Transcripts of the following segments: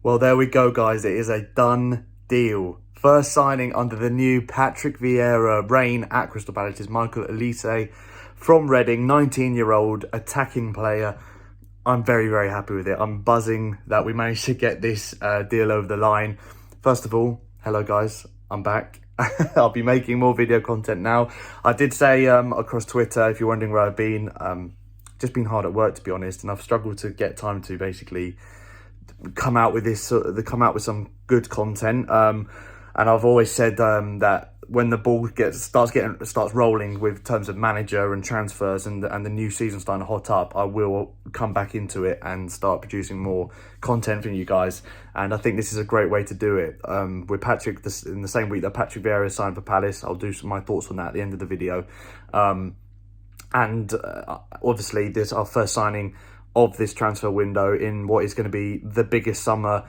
Well, there we go, guys. It is a done deal. First signing under the new Patrick Vieira reign at Crystal Palace is Michael Olise from Reading, 19-year-old attacking player. I'm very, very happy with it. I'm buzzing that we managed to get this deal over the line. First of all, hello, guys. I'm back. I'll be making more video content now. I did say across Twitter, if you're wondering where I've been, just been hard at work, to be honest, and I've struggled to get time to basically come out with some good content. And I've always said that when the ball starts rolling with terms of manager and transfers and the new season starting to hot up, I will come back into it and start producing more content for you guys. And I think this is a great way to do it. With Patrick, in the same week that Patrick Vieira signed for Palace, I'll do my thoughts on that at the end of the video. Obviously, this is our first signing of this transfer window in what is going to be the biggest summer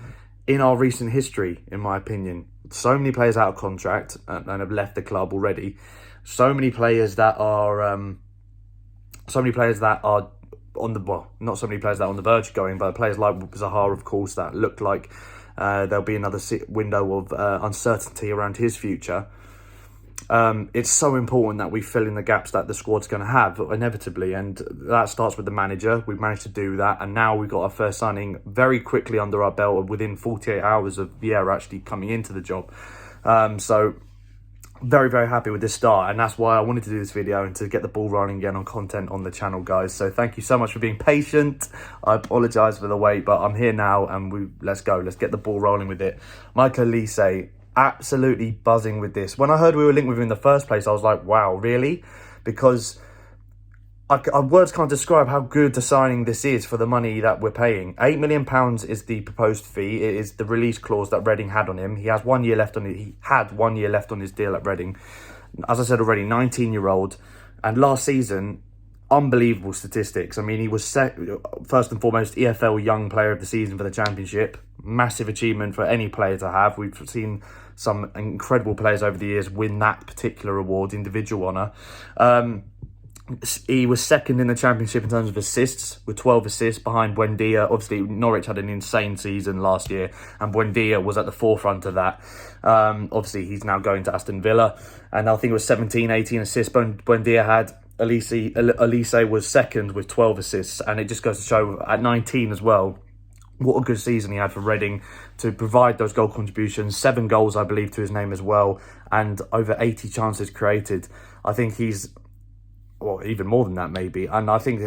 in our recent history, in my opinion. So many players out of contract and have left the club already. So many players that are on the not so many players that are on the verge of going, but players like Zaha, of course, that look like there'll be another window of uncertainty around his future. It's so important that we fill in the gaps that the squad's going to have inevitably, and that starts with the manager. We've managed to do that, and now we've got our first signing very quickly under our belt within 48 hours of Vieira actually coming into the job. So very, very happy with this start, and that's why I wanted to do this video and to get the ball rolling again on content on the channel, guys. So thank you so much for being patient. I apologise for the wait, but I'm here now, and let's go. Let's get the ball rolling with it. Michael Olise, absolutely buzzing with this. When I heard we were linked with him in the first place, I was like, wow, really? Because words can't describe how good the signing this is for the money that we're paying. £8 million is the proposed fee. It is the release clause that Reading had on him. He has 1 year left on it. He had 1 year left on his deal at Reading. As I said already, 19-year-old. And last season, unbelievable statistics. I mean, he was first and foremost EFL Young Player of the Season for the Championship. Massive achievement for any player to have. We've seen some incredible players over the years win that particular award, individual honour. He was second in the Championship in terms of assists, with 12 assists behind Buendia. Obviously, Norwich had an insane season last year, and Buendia was at the forefront of that. Obviously, he's now going to Aston Villa, and I think it was 17, 18 assists Buendia had. Olise was second with 12 assists, and it just goes to show at 19 as well, what a good season he had for Reading to provide those goal contributions. 7 goals, I believe, to his name as well, and over 80 chances created. I think he's, well, even more than that maybe. And I think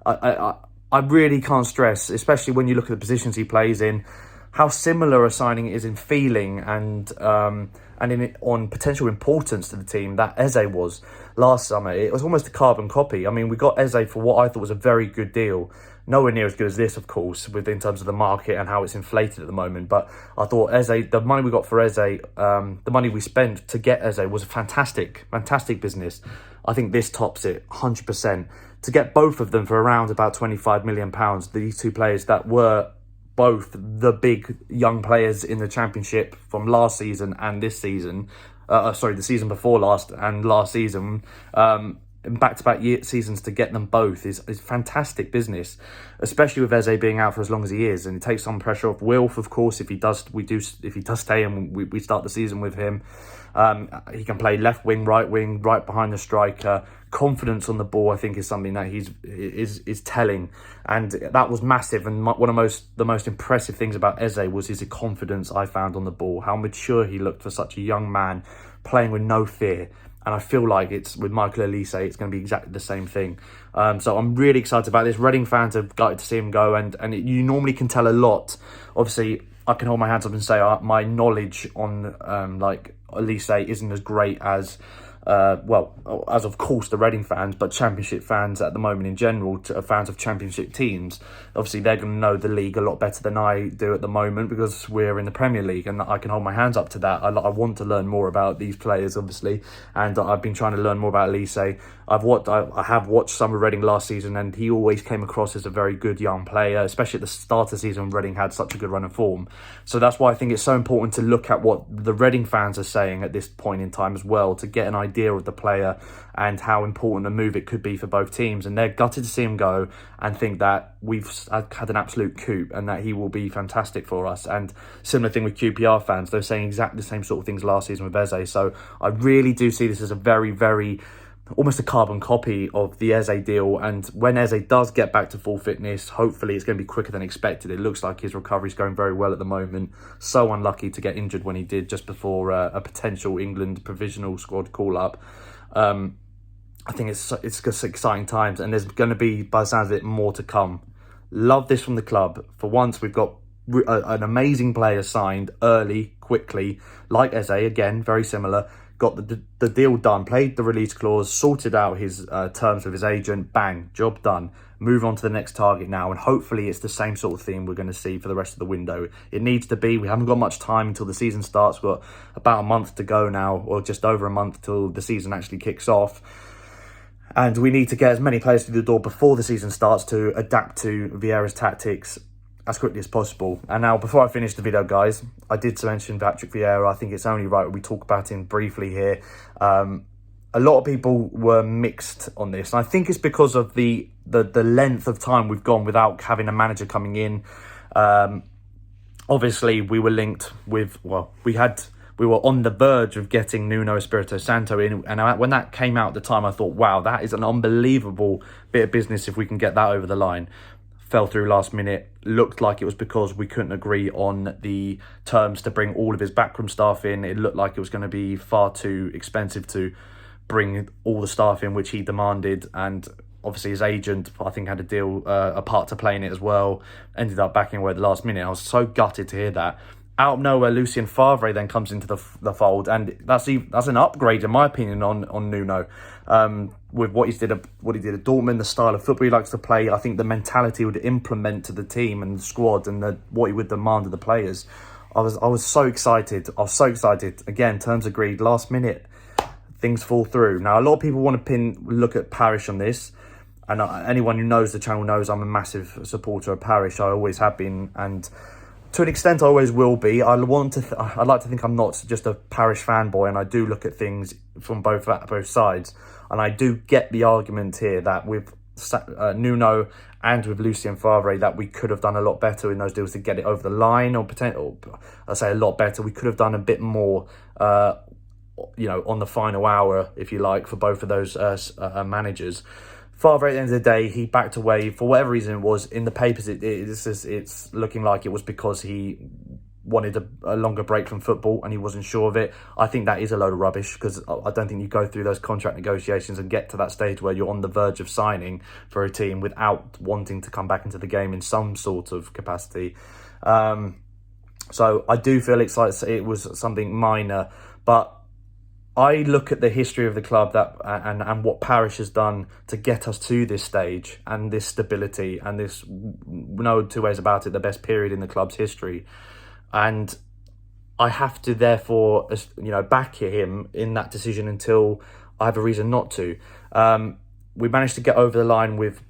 I really can't stress, especially when you look at the positions he plays in, how similar a signing is in feeling and on potential importance to the team that Eze was last summer. It was almost a carbon copy. I mean, we got Eze for what I thought was a very good deal. Nowhere near as good as this, of course, in terms of the market and how it's inflated at the moment. But I thought Eze, the money we got for Eze, the money we spent to get Eze was a fantastic business. I think this tops it 100%. To get both of them for around about £25 million, these two players that were both the big young players in the Championship from last season and this season, the season before last and last season, in back-to-back seasons, to get them both is fantastic business, especially with Eze being out for as long as he is, and it takes some pressure off Wilf, of course, if he does stay and we start the season with him. He can play left wing, right behind the striker. Confidence on the ball, I think, is something that is telling, and that was massive. And one of the most impressive things about Eze was his confidence, I found, on the ball. How mature he looked for such a young man, playing with no fear. And I feel like it's with Michael Olise, it's going to be exactly the same thing. So I'm really excited about this. Reading fans have got to see him go, and you normally can tell a lot. Obviously, I can hold my hands up and say my knowledge on like Olise isn't as great as as of course the Reading fans, but Championship fans at the moment in general, fans of Championship teams, obviously they're going to know the league a lot better than I do at the moment, because we're in the Premier League, and I can hold my hands up to that. I want to learn more about these players, obviously, and I've been trying to learn more about Olise. I have watched some of Reading last season, and he always came across as a very good young player, especially at the start of the season when Reading had such a good run of form. So that's why I think it's so important to look at what the Reading fans are saying at this point in time as well, to get an idea idea of the player and how important a move it could be for both teams. And they're gutted to see him go and think that we've had an absolute coup and that he will be fantastic for us. And similar thing with QPR fans, they're saying exactly the same sort of things last season with Eze. So I really do see this as a very, very almost a carbon copy of the Eze deal. And when Eze does get back to full fitness, hopefully it's going to be quicker than expected. It looks like his recovery is going very well at the moment. So unlucky to get injured when he did just before a potential England provisional squad call-up. I think it's just exciting times, and there's going to be, by the sounds of it, more to come. Love this from the club. For once, we've got an amazing player signed early, quickly, like Eze, again, very similar. Got the deal done, played the release clause, sorted out his terms with his agent, bang, job done. Move on to the next target now, and hopefully it's the same sort of theme we're going to see for the rest of the window. It needs to be. We haven't got much time until the season starts. We've got about a month to go now, or just over a month till the season actually kicks off. And we need to get as many players through the door before the season starts to adapt to Vieira's tactics as quickly as possible. And now, before I finish the video, guys, I did mention Patrick Vieira. I think it's only right we talk about him briefly here. A lot of people were mixed on this, and I think it's because of the length of time we've gone without having a manager coming in. Obviously, we were linked with, we were on the verge of getting Nuno Espirito Santo in, and when that came out at the time, I thought, wow, that is an unbelievable bit of business if we can get that over the line. Fell through last minute. Looked like it was because we couldn't agree on the terms to bring all of his backroom staff in. It looked like it was going to be far too expensive to bring all the staff in, which he demanded, and obviously his agent, I think, had a part to play in it as well. Ended up backing away at the last minute. I was so gutted to hear that. Out of nowhere, Lucien Favre then comes into the fold, and that's an upgrade, in my opinion, on Nuno. With what he did at Dortmund, the style of football he likes to play, I think the mentality he would implement to the team and the squad, and what he would demand of the players. I was so excited. Again, terms agreed, last minute, things fall through. Now, a lot of people want to look at Parish on this, and anyone who knows the channel knows I'm a massive supporter of Parish. I always have been, and to an extent, I always will be. I'd like to think I'm not just a Parish fanboy, and I do look at things from both sides. And I do get the argument here that with Nuno and with Lucien Favre, that we could have done a lot better in those deals to get it over the line, or I say a lot better. We could have done a bit more, on the final hour, if you like, for both of those managers. Favre, at the end of the day, he backed away for whatever reason it was. In the papers, it's looking like it was because he wanted a longer break from football and he wasn't sure of it. I think that is a load of rubbish, because I don't think you go through those contract negotiations and get to that stage where you're on the verge of signing for a team without wanting to come back into the game in some sort of capacity. So I do feel it was something minor, but I look at the history of the club and what Parish has done to get us to this stage and this stability and this, no two ways about it, the best period in the club's history. And I have to therefore, back him in that decision until I have a reason not to. We managed to get over the line with,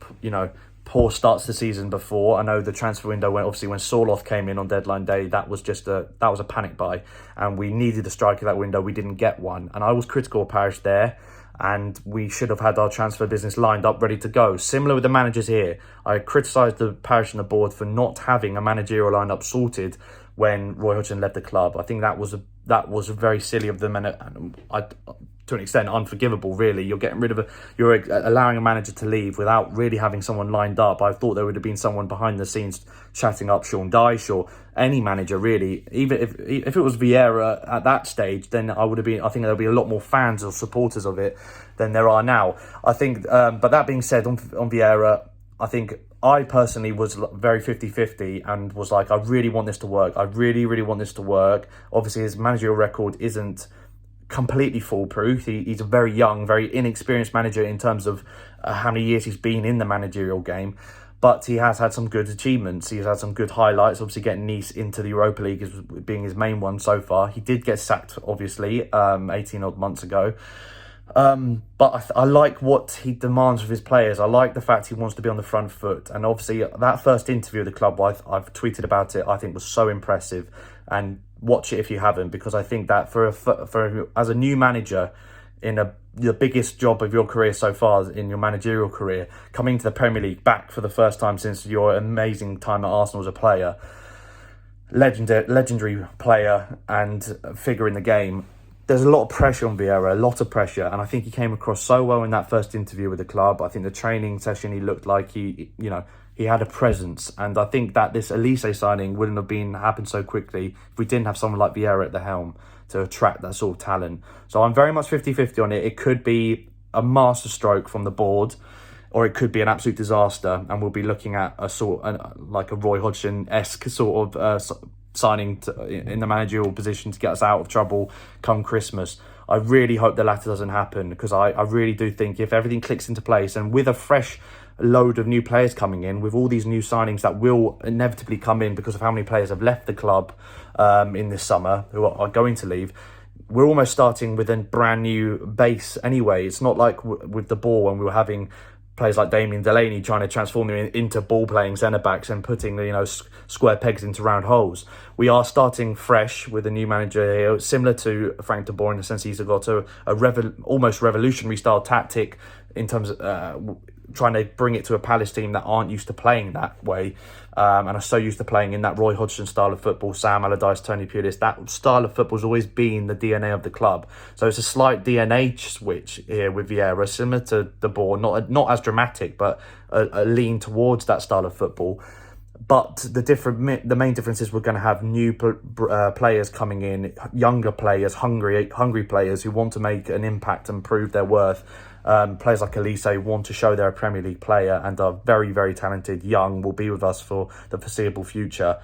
poor starts to the season before. I know the transfer window when Sorloth came in on deadline day, that was a panic buy, and we needed a striker that window. We didn't get one, and I was critical of Parish there, and we should have had our transfer business lined up, ready to go. Similar with the managers here, I criticised the Parish and the board for not having a managerial lineup sorted when Roy Hodgson left the club. I think that was very silly of them, and to an extent unforgivable, really. You're allowing a manager to leave without really having someone lined up. I thought there would have been someone behind the scenes chatting up Sean Dyche or any manager, really. Even if it was Vieira at that stage, then I think there'll be a lot more fans or supporters of it than there are now. I think, but that being said, on Vieira, I think I personally was very 50-50 and was like, I really want this to work. I really, really want this to work. Obviously, his managerial record isn't completely foolproof. He's a very young, very inexperienced manager in terms of how many years he's been in the managerial game. But he has had some good achievements. He's had some good highlights. Obviously, getting Nice into the Europa League is being his main one so far. He did get sacked, obviously, 18 odd months ago. But I like what he demands of his players. I like the fact he wants to be on the front foot. And obviously, that first interview of the club, I've tweeted about it, I think was so impressive. And watch it if you haven't, because I think that for as a new manager, in the biggest job of your career so far in your managerial career, coming to the Premier League back for the first time since your amazing time at Arsenal as a player, legendary player and figure in the game. There's a lot of pressure on Vieira, a lot of pressure, and I think he came across so well in that first interview with the club. I think the training session, he looked like he had a presence, and I think that this Olise signing wouldn't have happened so quickly if we didn't have someone like Vieira at the helm to attract that sort of talent. So I'm very much 50-50 on it. It could be a masterstroke from the board, or it could be an absolute disaster, and we'll be looking at like a Roy Hodgson-esque sort of signing in the managerial position to get us out of trouble come Christmas. I really hope the latter doesn't happen, because I really do think if everything clicks into place, and with a fresh load of new players coming in, with all these new signings that will inevitably come in because of how many players have left the club in this summer who are going to leave, we're almost starting with a brand new base anyway. It's not like with the ball when we were having players like Damien Delaney trying to transform them into ball-playing centre-backs and putting square pegs into round holes. We are starting fresh with a new manager here, similar to Frank de Boer in the sense he's got almost revolutionary style tactic in terms of trying to bring it to a Palace team that aren't used to playing that way and are so used to playing in that Roy Hodgson style of football, Sam Allardyce, Tony Pulis. That style of football has always been the DNA of the club. So it's a slight DNA switch here with Vieira, similar to De Boer, not as dramatic, but a lean towards that style of football. But the main difference is we're going to have new players coming in, younger players, hungry players who want to make an impact and prove their worth. Players like Olise want to show they're a Premier League player and are very, very talented, young, will be with us for the foreseeable future.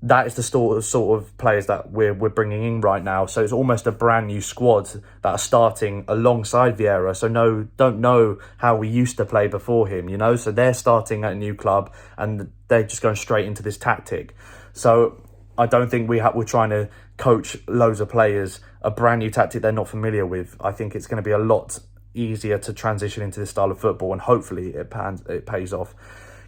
That is the sort of players that we're bringing in right now. So it's almost a brand new squad that are starting alongside Vieira. So don't know how we used to play before him, So they're starting at a new club and they're just going straight into this tactic. So I don't think we're trying to coach loads of players a brand new tactic they're not familiar with. I think it's going to be a lot easier to transition into this style of football, and hopefully it pays off.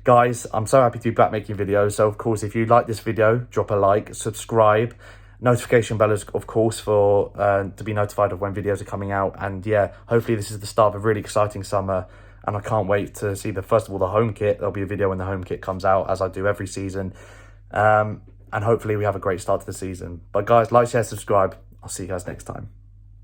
Guys, I'm so happy to be back making videos. So of course, if you like this video, drop a like, subscribe, notification bell is of course for to be notified of when videos are coming out. And yeah, hopefully this is the start of a really exciting summer, and I can't wait to see first of all the home kit. There'll be a video when the home kit comes out, as I do every season, and hopefully we have a great start to the season. But guys, like, share, subscribe. I'll see you guys next time.